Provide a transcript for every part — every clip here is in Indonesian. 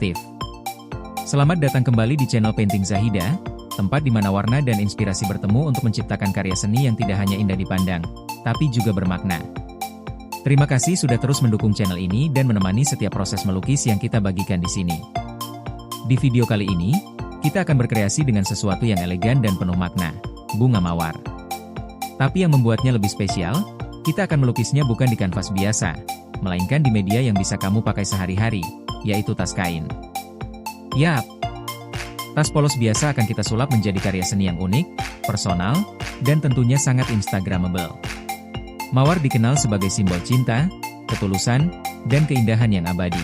kreatif. Selamat datang kembali di channel Painting Zahida, tempat di mana warna dan inspirasi bertemu untuk menciptakan karya seni yang tidak hanya indah dipandang, tapi juga bermakna. Terima kasih sudah terus mendukung channel ini dan menemani setiap proses melukis yang kita bagikan di sini. Di video kali ini, kita akan berkreasi dengan sesuatu yang elegan dan penuh makna, bunga mawar. Tapi yang membuatnya lebih spesial, kita akan melukisnya bukan di kanvas biasa, melainkan di media yang bisa kamu pakai sehari-hari, yaitu tas kain. Yap, tas polos biasa akan kita sulap menjadi karya seni yang unik, personal, dan tentunya sangat instagramable. Mawar dikenal sebagai simbol cinta, ketulusan, dan keindahan yang abadi.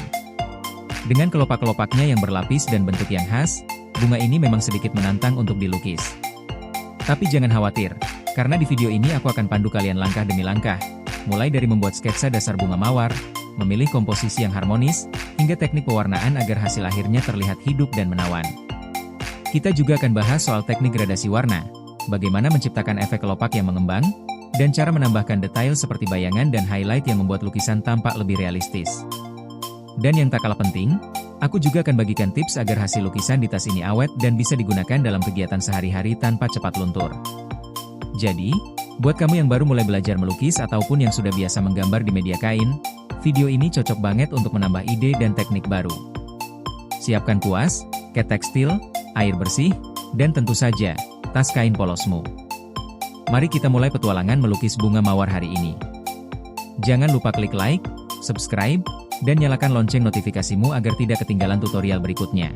Dengan kelopak-kelopaknya yang berlapis dan bentuk yang khas, bunga ini memang sedikit menantang untuk dilukis. Tapi jangan khawatir, karena di video ini aku akan pandu kalian langkah demi langkah, mulai dari membuat sketsa dasar bunga mawar, memilih komposisi yang harmonis, hingga teknik pewarnaan agar hasil akhirnya terlihat hidup dan menawan. Kita juga akan bahas soal teknik gradasi warna, bagaimana menciptakan efek kelopak yang mengembang, dan cara menambahkan detail seperti bayangan dan highlight yang membuat lukisan tampak lebih realistis. Dan yang tak kalah penting, aku juga akan bagikan tips agar hasil lukisan di tas ini awet dan bisa digunakan dalam kegiatan sehari-hari tanpa cepat luntur. Jadi, buat kamu yang baru mulai belajar melukis ataupun yang sudah biasa menggambar di media kain, video ini cocok banget untuk menambah ide dan teknik baru. Siapkan kuas, cat tekstil, air bersih, dan tentu saja, tas kain polosmu. Mari kita mulai petualangan melukis bunga mawar hari ini. Jangan lupa klik like, subscribe, dan nyalakan lonceng notifikasimu agar tidak ketinggalan tutorial berikutnya.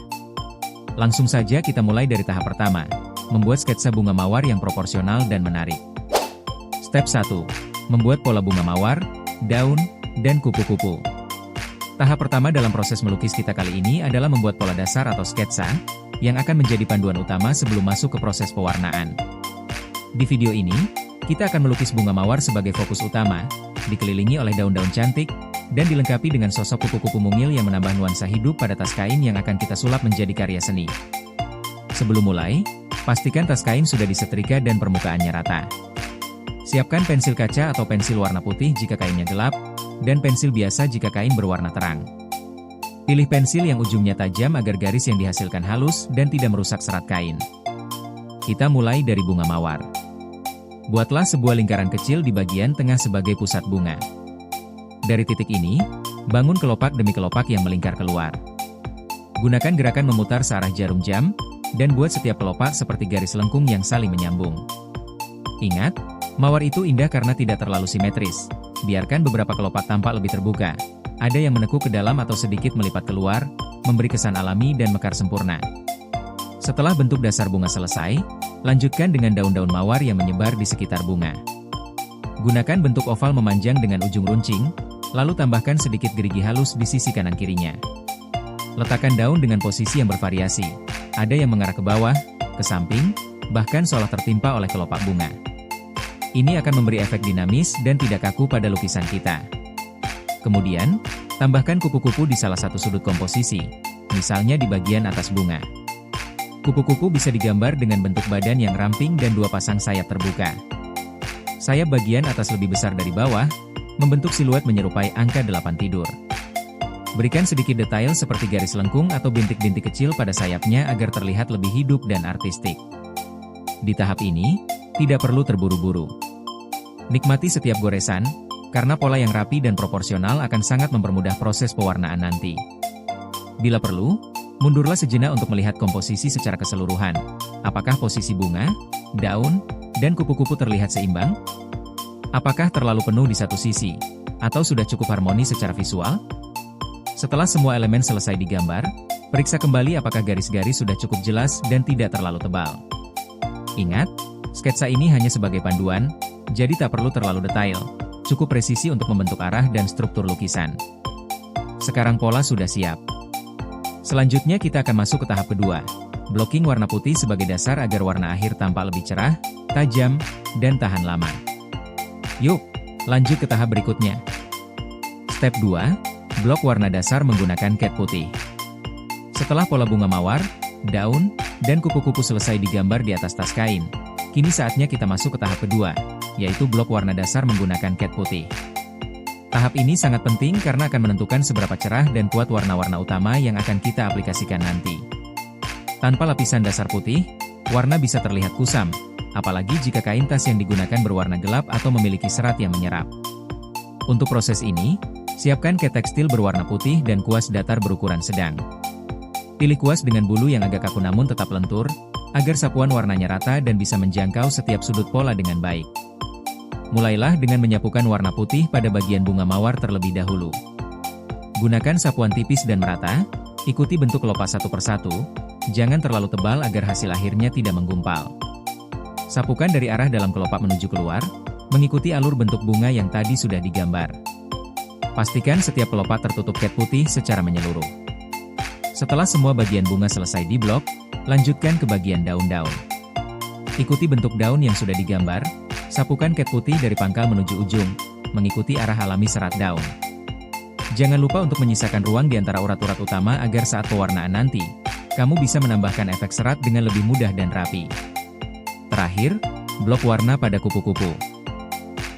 Langsung saja kita mulai dari tahap pertama, membuat sketsa bunga mawar yang proporsional dan menarik. Step 1. Membuat pola bunga mawar, daun, dan kupu-kupu. Tahap pertama dalam proses melukis kita kali ini adalah membuat pola dasar atau sketsa, yang akan menjadi panduan utama sebelum masuk ke proses pewarnaan. Di video ini, kita akan melukis bunga mawar sebagai fokus utama, dikelilingi oleh daun-daun cantik, dan dilengkapi dengan sosok kupu-kupu mungil yang menambah nuansa hidup pada tas kain yang akan kita sulap menjadi karya seni. Sebelum mulai, pastikan tas kain sudah disetrika dan permukaannya rata. Siapkan pensil kaca atau pensil warna putih jika kainnya gelap, dan pensil biasa jika kain berwarna terang. Pilih pensil yang ujungnya tajam agar garis yang dihasilkan halus dan tidak merusak serat kain. Kita mulai dari bunga mawar. Buatlah sebuah lingkaran kecil di bagian tengah sebagai pusat bunga. Dari titik ini, bangun kelopak demi kelopak yang melingkar keluar. Gunakan gerakan memutar searah jarum jam, dan buat setiap kelopak seperti garis lengkung yang saling menyambung. Ingat, mawar itu indah karena tidak terlalu simetris. Biarkan beberapa kelopak tampak lebih terbuka. Ada yang menekuk ke dalam atau sedikit melipat keluar, memberi kesan alami dan mekar sempurna. Setelah bentuk dasar bunga selesai, lanjutkan dengan daun-daun mawar yang menyebar di sekitar bunga. Gunakan bentuk oval memanjang dengan ujung runcing, lalu tambahkan sedikit gerigi halus di sisi kanan kirinya. Letakkan daun dengan posisi yang bervariasi. Ada yang mengarah ke bawah, ke samping, bahkan seolah tertimpa oleh kelopak bunga. Ini akan memberi efek dinamis dan tidak kaku pada lukisan kita. Kemudian, tambahkan kupu-kupu di salah satu sudut komposisi, misalnya di bagian atas bunga. Kupu-kupu bisa digambar dengan bentuk badan yang ramping dan dua pasang sayap terbuka. Sayap bagian atas lebih besar dari bawah, membentuk siluet menyerupai angka 8 tidur. Berikan sedikit detail seperti garis lengkung atau bintik-bintik kecil pada sayapnya agar terlihat lebih hidup dan artistik. Di tahap ini, tidak perlu terburu-buru. Nikmati setiap goresan, karena pola yang rapi dan proporsional akan sangat mempermudah proses pewarnaan nanti. Bila perlu, mundurlah sejenak untuk melihat komposisi secara keseluruhan. Apakah posisi bunga, daun, dan kupu-kupu terlihat seimbang? Apakah terlalu penuh di satu sisi? Atau sudah cukup harmonis secara visual? Setelah semua elemen selesai digambar, periksa kembali apakah garis-garis sudah cukup jelas dan tidak terlalu tebal. Ingat, sketsa ini hanya sebagai panduan, jadi tak perlu terlalu detail. Cukup presisi untuk membentuk arah dan struktur lukisan. Sekarang pola sudah siap. Selanjutnya kita akan masuk ke tahap kedua, blocking warna putih sebagai dasar agar warna akhir tampak lebih cerah, tajam, dan tahan lama. Yuk, lanjut ke tahap berikutnya. Step 2, blok warna dasar menggunakan cat putih. Setelah pola bunga mawar, daun, dan kupu-kupu selesai digambar di atas tas kain, kini saatnya kita masuk ke tahap kedua, yaitu blok warna dasar menggunakan cat putih. Tahap ini sangat penting karena akan menentukan seberapa cerah dan kuat warna-warna utama yang akan kita aplikasikan nanti. Tanpa lapisan dasar putih, warna bisa terlihat kusam, apalagi jika kain tas yang digunakan berwarna gelap atau memiliki serat yang menyerap. Untuk proses ini, siapkan cat tekstil berwarna putih dan kuas datar berukuran sedang. Pilih kuas dengan bulu yang agak kaku namun tetap lentur, agar sapuan warnanya rata dan bisa menjangkau setiap sudut pola dengan baik. Mulailah dengan menyapukan warna putih pada bagian bunga mawar terlebih dahulu. Gunakan sapuan tipis dan merata, ikuti bentuk kelopak satu persatu, jangan terlalu tebal agar hasil akhirnya tidak menggumpal. Sapukan dari arah dalam kelopak menuju keluar, mengikuti alur bentuk bunga yang tadi sudah digambar. Pastikan setiap kelopak tertutup cat putih secara menyeluruh. Setelah semua bagian bunga selesai diblok, lanjutkan ke bagian daun-daun. Ikuti bentuk daun yang sudah digambar, sapukan cat putih dari pangkal menuju ujung, mengikuti arah alami serat daun. Jangan lupa untuk menyisakan ruang di antara urat-urat utama agar saat pewarnaan nanti, kamu bisa menambahkan efek serat dengan lebih mudah dan rapi. Terakhir, blok warna pada kupu-kupu.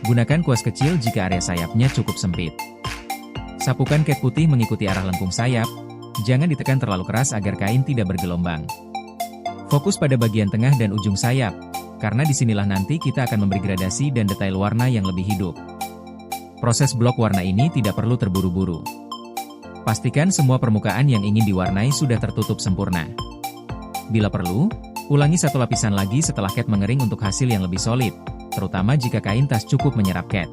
Gunakan kuas kecil jika area sayapnya cukup sempit. Sapukan cat putih mengikuti arah lengkung sayap, jangan ditekan terlalu keras agar kain tidak bergelombang. Fokus pada bagian tengah dan ujung sayap, karena disinilah nanti kita akan memberi gradasi dan detail warna yang lebih hidup. Proses blok warna ini tidak perlu terburu-buru. Pastikan semua permukaan yang ingin diwarnai sudah tertutup sempurna. Bila perlu, ulangi satu lapisan lagi setelah cat mengering untuk hasil yang lebih solid, terutama jika kain tas cukup menyerap cat.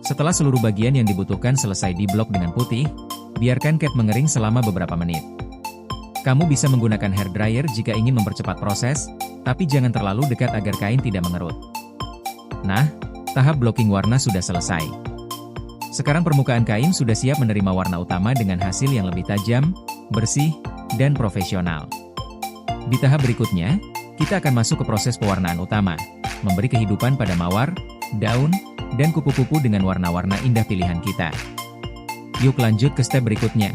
Setelah seluruh bagian yang dibutuhkan selesai diblok dengan putih, biarkan cat mengering selama beberapa menit. Kamu bisa menggunakan hair dryer jika ingin mempercepat proses, tapi jangan terlalu dekat agar kain tidak mengerut. Nah, tahap blocking warna sudah selesai. Sekarang permukaan kain sudah siap menerima warna utama dengan hasil yang lebih tajam, bersih, dan profesional. Di tahap berikutnya, kita akan masuk ke proses pewarnaan utama, memberi kehidupan pada mawar, daun, dan kupu-kupu dengan warna-warna indah pilihan kita. Yuk lanjut ke step berikutnya.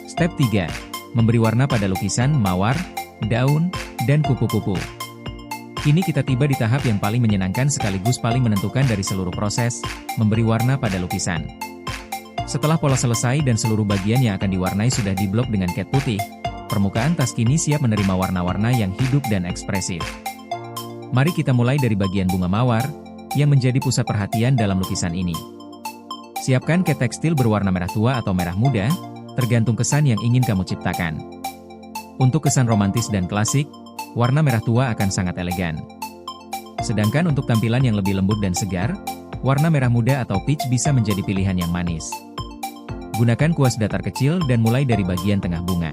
Step 3. Memberi warna pada lukisan, mawar, daun, dan kupu-kupu. Kini kita tiba di tahap yang paling menyenangkan sekaligus paling menentukan dari seluruh proses, memberi warna pada lukisan. Setelah pola selesai dan seluruh bagian yang akan diwarnai sudah diblok dengan cat putih, permukaan tas kini siap menerima warna-warna yang hidup dan ekspresif. Mari kita mulai dari bagian bunga mawar, yang menjadi pusat perhatian dalam lukisan ini. Siapkan cat tekstil berwarna merah tua atau merah muda, tergantung kesan yang ingin kamu ciptakan. Untuk kesan romantis dan klasik, warna merah tua akan sangat elegan. Sedangkan untuk tampilan yang lebih lembut dan segar, warna merah muda atau peach bisa menjadi pilihan yang manis. Gunakan kuas datar kecil dan mulai dari bagian tengah bunga.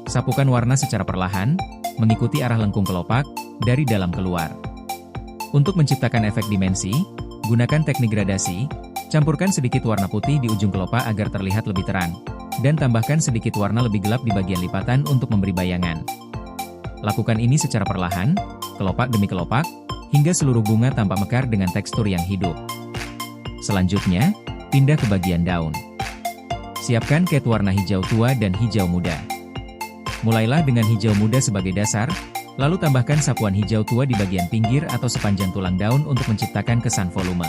Sapukan warna secara perlahan, mengikuti arah lengkung kelopak, dari dalam keluar. Untuk menciptakan efek dimensi, gunakan teknik gradasi, campurkan sedikit warna putih di ujung kelopak agar terlihat lebih terang, dan tambahkan sedikit warna lebih gelap di bagian lipatan untuk memberi bayangan. Lakukan ini secara perlahan, kelopak demi kelopak, hingga seluruh bunga tampak mekar dengan tekstur yang hidup. Selanjutnya, pindah ke bagian daun. Siapkan cat warna hijau tua dan hijau muda. Mulailah dengan hijau muda sebagai dasar, lalu tambahkan sapuan hijau tua di bagian pinggir atau sepanjang tulang daun untuk menciptakan kesan volume.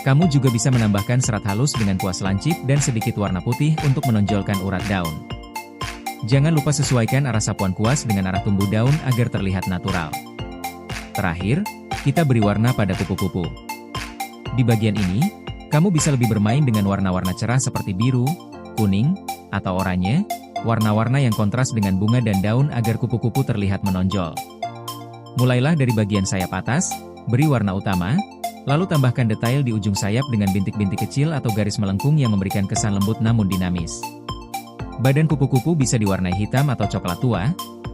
Kamu juga bisa menambahkan serat halus dengan kuas lancip dan sedikit warna putih untuk menonjolkan urat daun. Jangan lupa sesuaikan arah sapuan kuas dengan arah tumbuh daun agar terlihat natural. Terakhir, kita beri warna pada kupu-kupu. Di bagian ini, kamu bisa lebih bermain dengan warna-warna cerah seperti biru, kuning, atau oranye, warna-warna yang kontras dengan bunga dan daun agar kupu-kupu terlihat menonjol. Mulailah dari bagian sayap atas, beri warna utama, lalu tambahkan detail di ujung sayap dengan bintik-bintik kecil atau garis melengkung yang memberikan kesan lembut namun dinamis. Badan kupu-kupu bisa diwarnai hitam atau coklat tua,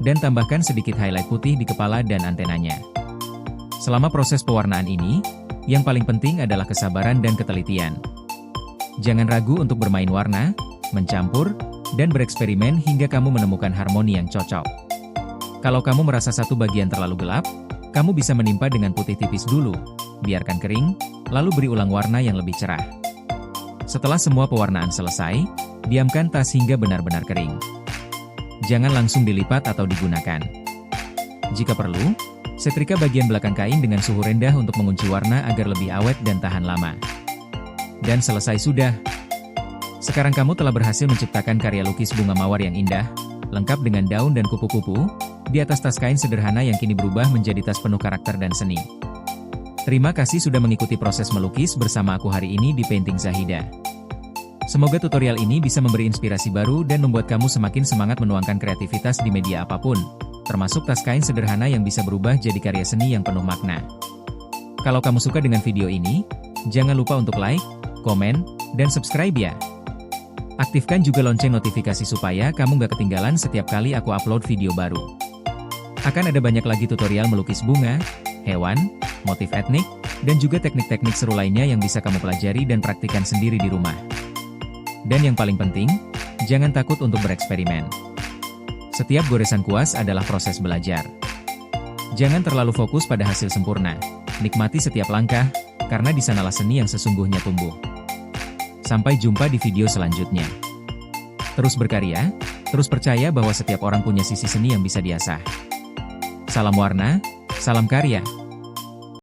dan tambahkan sedikit highlight putih di kepala dan antenanya. Selama proses pewarnaan ini, yang paling penting adalah kesabaran dan ketelitian. Jangan ragu untuk bermain warna, mencampur, dan bereksperimen hingga kamu menemukan harmoni yang cocok. Kalau kamu merasa satu bagian terlalu gelap, kamu bisa menimpa dengan putih tipis dulu, biarkan kering, lalu beri ulang warna yang lebih cerah. Setelah semua pewarnaan selesai, diamkan tas hingga benar-benar kering. Jangan langsung dilipat atau digunakan. Jika perlu, setrika bagian belakang kain dengan suhu rendah untuk mengunci warna agar lebih awet dan tahan lama. Dan selesai sudah. Sekarang kamu telah berhasil menciptakan karya lukis bunga mawar yang indah, lengkap dengan daun dan kupu-kupu, di atas tas kain sederhana yang kini berubah menjadi tas penuh karakter dan seni. Terima kasih sudah mengikuti proses melukis bersama aku hari ini di Painting Zahida. Semoga tutorial ini bisa memberi inspirasi baru dan membuat kamu semakin semangat menuangkan kreativitas di media apapun, termasuk tas kain sederhana yang bisa berubah jadi karya seni yang penuh makna. Kalau kamu suka dengan video ini, jangan lupa untuk like, komen, dan subscribe ya. Aktifkan juga lonceng notifikasi supaya kamu gak ketinggalan setiap kali aku upload video baru. Akan ada banyak lagi tutorial melukis bunga, hewan, motif etnik, dan juga teknik-teknik seru lainnya yang bisa kamu pelajari dan praktikkan sendiri di rumah. Dan yang paling penting, jangan takut untuk bereksperimen. Setiap goresan kuas adalah proses belajar. Jangan terlalu fokus pada hasil sempurna. Nikmati setiap langkah, karena di sanalah seni yang sesungguhnya tumbuh. Sampai jumpa di video selanjutnya. Terus berkarya, terus percaya bahwa setiap orang punya sisi seni yang bisa diasah. Salam warna, salam karya.